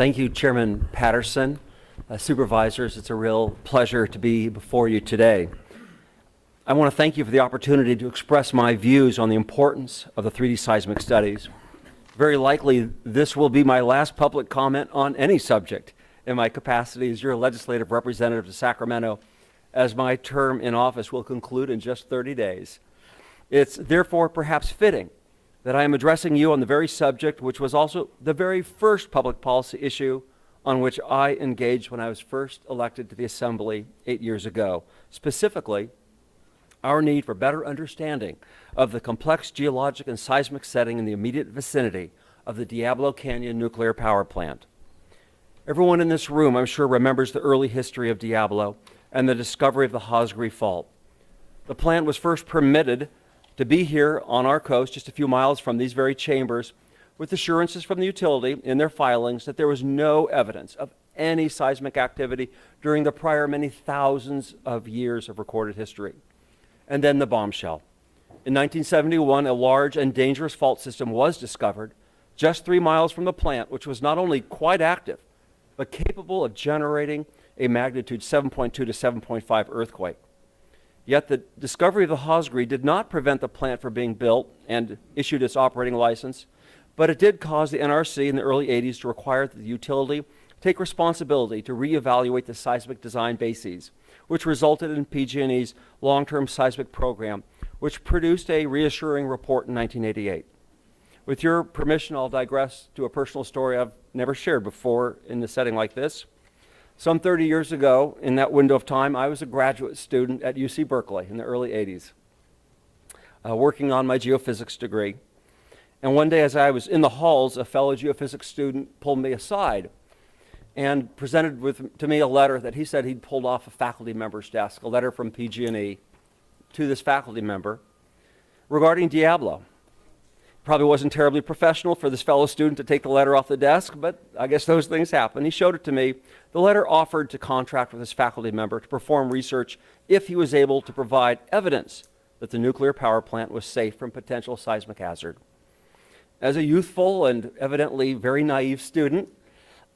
Thank you, Chairman Patterson. Supervisors, it's a real pleasure to be before you today. I want to thank you for the opportunity to express my views on the importance of the 3D seismic studies. Very likely, this will be my last public comment on any subject in my capacity as your legislative representative to Sacramento, as my term in office will conclude in just 30 days. It's therefore perhaps fitting that I am addressing you on the very subject which was also the very first public policy issue on which I engaged when I was first elected to the Assembly 8 years ago. Specifically, our need for better understanding of the complex geologic and seismic setting in the immediate vicinity of the Diablo Canyon nuclear power plant. Everyone in this room, I'm sure, remembers the early history of Diablo and the discovery of the Hosgri Fault. The plant was first permitted to be here on our coast, just a few miles from these very chambers, with assurances from the utility in their filings that there was no evidence of any seismic activity during the prior many thousands of years of recorded history. And then the bombshell. In 1971, a large and dangerous fault system was discovered just 3 miles from the plant, which was not only quite active, but capable of generating a magnitude 7.2 to 7.5 earthquake. Yet the discovery of the Hosgri did not prevent the plant from being built and issued its operating license, but it did cause the NRC in the early 80s to require that the utility take responsibility to reevaluate the seismic design bases, which resulted in PG&E's long-term seismic program, which produced a reassuring report in 1988. With your permission, I'll digress to a personal story I've never shared before in a setting like this. Some 30 years ago, in that window of time, I was a graduate student at UC Berkeley in the early 80s, working on my geophysics degree. And one day as I was in the halls, a fellow geophysics student pulled me aside and presented to me a letter that he said he'd pulled off a faculty member's desk, a letter from PG&E to this faculty member regarding Diablo. Probably wasn't terribly professional for this fellow student to take the letter off the desk, but I guess those things happen. He showed it to me. The letter offered to contract with his faculty member to perform research if he was able to provide evidence that the nuclear power plant was safe from potential seismic hazard. As a youthful and evidently very naive student,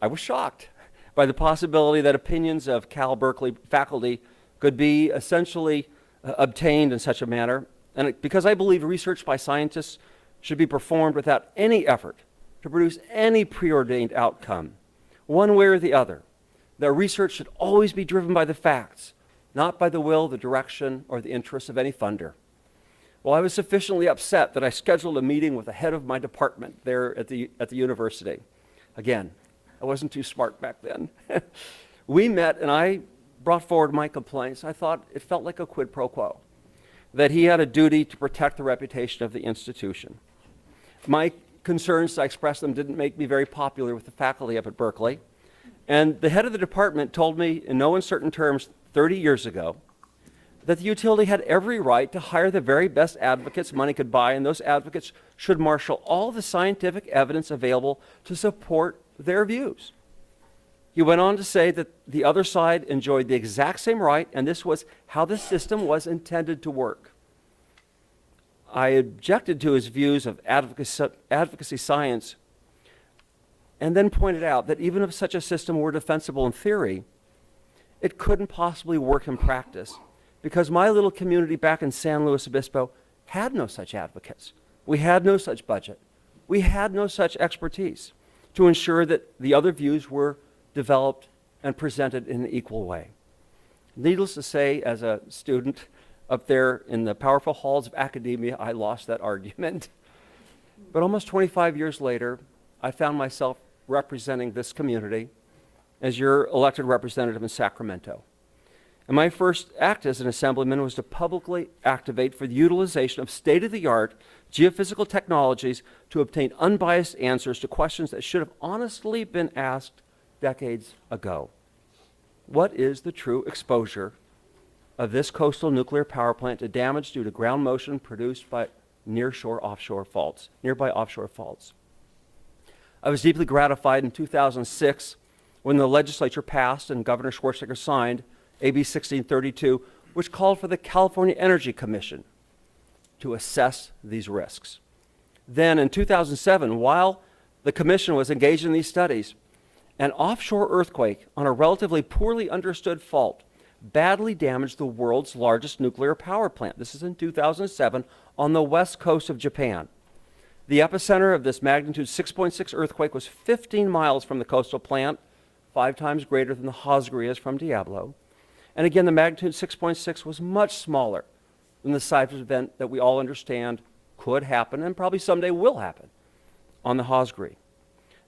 I was shocked by the possibility that opinions of Cal Berkeley faculty could be essentially obtained in such a manner, and because I believed research by scientists should be performed without any effort to produce any preordained outcome, one way or the other. That research should always be driven by the facts, not by the will, the direction, or the interests of any funder. Well, I was sufficiently upset that I scheduled a meeting with the head of my department there at the university. Again, I wasn't too smart back then. We met and I brought forward my complaints. I thought it felt like a quid pro quo, that he had a duty to protect the reputation of the institution. My concerns, I expressed them, didn't make me very popular with the faculty up at Berkeley. And the head of the department told me in no uncertain terms 30 years ago that the utility had every right to hire the very best advocates money could buy, and those advocates should marshal all the scientific evidence available to support their views. He went on to say that the other side enjoyed the exact same right, and this was how the system was intended to work. I objected to his views of advocacy science and then pointed out that even if such a system were defensible in theory, it couldn't possibly work in practice because my little community back in San Luis Obispo had no such advocates. We had no such budget. We had no such expertise to ensure that the other views were developed and presented in an equal way. Needless to say, as a student up there in the powerful halls of academia, I lost that argument. But almost 25 years later, I found myself representing this community as your elected representative in Sacramento. And my first act as an assemblyman was to publicly activate for the utilization of state-of-the-art geophysical technologies to obtain unbiased answers to questions that should have honestly been asked decades ago. What is the true exposure of this coastal nuclear power plant to damage due to ground motion produced by nearby offshore faults? I was deeply gratified in 2006 when the legislature passed and Governor Schwarzenegger signed AB 1632, which called for the California Energy Commission to assess these risks. Then in 2007, while the commission was engaged in these studies, An offshore earthquake on a relatively poorly understood fault badly damaged the world's largest nuclear power plant. This is in 2007 on the west coast of Japan. The epicenter of this magnitude 6.6 earthquake was 15 miles from the coastal plant, 5 times greater than the Hosgri is from Diablo. And again, the magnitude 6.6 was much smaller than the seismic event that we all understand could happen and probably someday will happen on the Hosgri.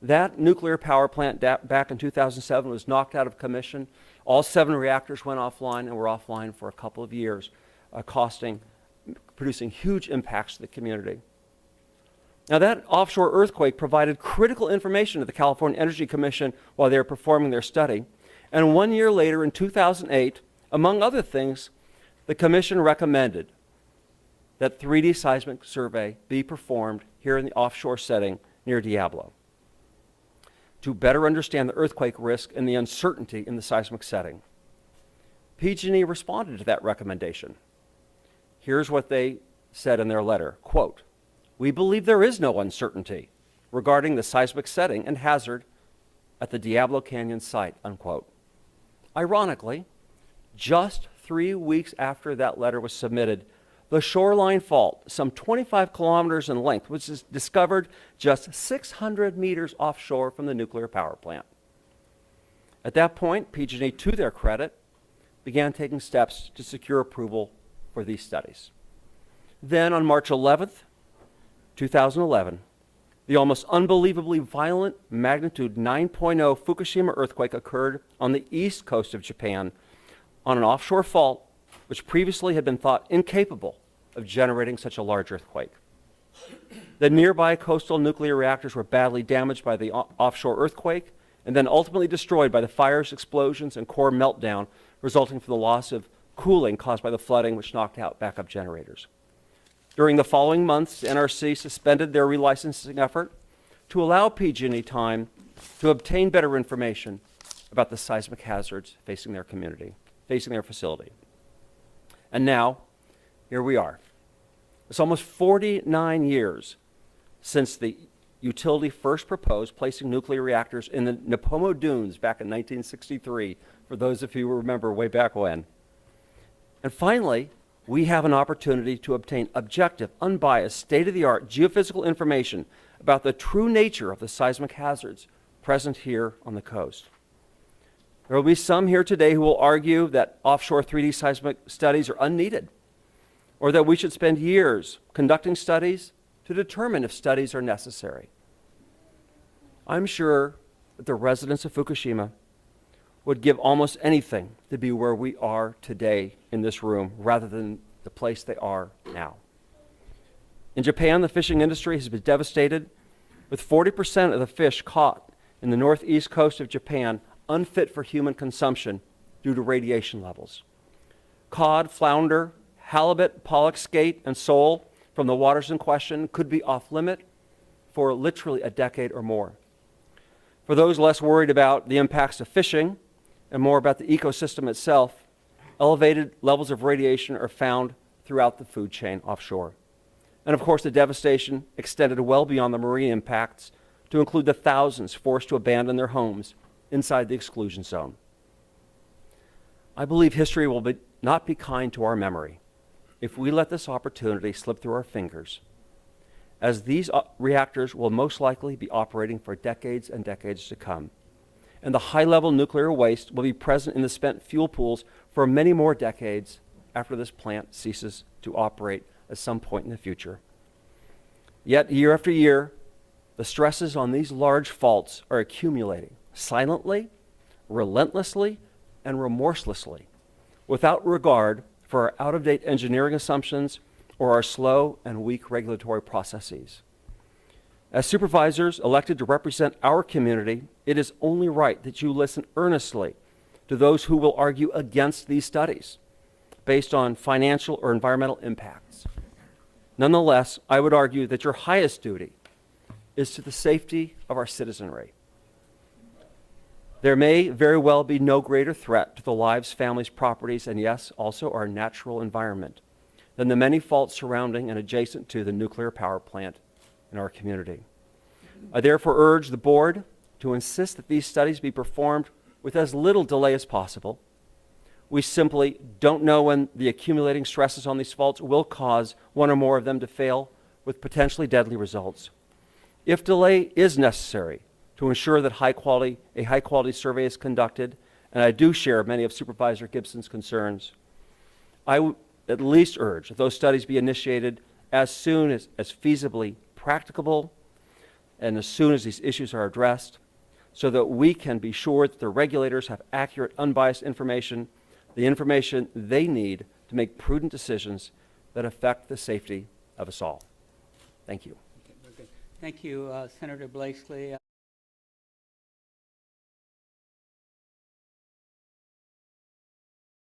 That nuclear power plant back in 2007 was knocked out of commission. All 7 reactors went offline and were offline for a couple of years, producing huge impacts to the community. Now, that offshore earthquake provided critical information to the California Energy Commission while they were performing their study. And 1 year later, in 2008, among other things, the Commission recommended that 3D seismic survey be performed here in the offshore setting near Diablo to better understand the earthquake risk and the uncertainty in the seismic setting. PG&E responded to that recommendation. Here's what they said in their letter, quote, "We believe there is no uncertainty regarding the seismic setting and hazard at the Diablo Canyon site," unquote. Ironically, just 3 weeks after that letter was submitted, the shoreline fault, some 25 kilometers in length, was discovered just 600 meters offshore from the nuclear power plant. At that point, PG&E, to their credit, began taking steps to secure approval for these studies. Then on March 11th, 2011, the almost unbelievably violent magnitude 9.0 Fukushima earthquake occurred on the east coast of Japan on an offshore fault which previously had been thought incapable of generating such a large earthquake. The nearby coastal nuclear reactors were badly damaged by the offshore earthquake and then ultimately destroyed by the fires, explosions, and core meltdown resulting from the loss of cooling caused by the flooding, which knocked out backup generators. During the following months, NRC suspended their relicensing effort to allow PG&E time to obtain better information about the seismic hazards facing their community, facing their facility. And now, here we are. It's almost 49 years since the utility first proposed placing nuclear reactors in the Nipomo Dunes back in 1963, for those of you who remember way back when. And finally, we have an opportunity to obtain objective, unbiased, state-of-the-art geophysical information about the true nature of the seismic hazards present here on the coast. There will be some here today who will argue that offshore 3D seismic studies are unneeded, or that we should spend years conducting studies to determine if studies are necessary. I'm sure that the residents of Fukushima would give almost anything to be where we are today in this room rather than the place they are now. In Japan, the fishing industry has been devastated, with 40% of the fish caught in the northeast coast of Japan unfit for human consumption due to radiation levels. Cod, flounder, halibut, pollock, skate, and sole from the waters in question could be off limit for literally a decade or more. For those less worried about the impacts of fishing and more about the ecosystem itself, elevated levels of radiation are found throughout the food chain offshore. And of course, the devastation extended well beyond the marine impacts to include the thousands forced to abandon their homes inside the exclusion zone. I believe history will not be kind to our memory if we let this opportunity slip through our fingers, as these reactors will most likely be operating for decades and decades to come. And the high-level nuclear waste will be present in the spent fuel pools for many more decades after this plant ceases to operate at some point in the future. Yet, year after year, the stresses on these large faults are accumulating silently, relentlessly, and remorselessly, without regard for our out-of-date engineering assumptions or our slow and weak regulatory processes. As supervisors elected to represent our community, it is only right that you listen earnestly to those who will argue against these studies based on financial or environmental impacts. Nonetheless, I would argue that your highest duty is to the safety of our citizenry. There may very well be no greater threat to the lives, families, properties, and yes, also our natural environment than the many faults surrounding and adjacent to the nuclear power plant in our community. I therefore urge the board to insist that these studies be performed with as little delay as possible. We simply don't know when the accumulating stresses on these faults will cause one or more of them to fail with potentially deadly results. If delay is necessary to ensure that a high-quality survey is conducted, and I do share many of Supervisor Gibson's concerns, I would at least urge that those studies be initiated as soon as feasibly practicable and as soon as these issues are addressed, so that we can be sure that the regulators have accurate, unbiased information, the information they need to make prudent decisions that affect the safety of us all. Thank you. Okay, very good. Thank you, Senator Blakeslee.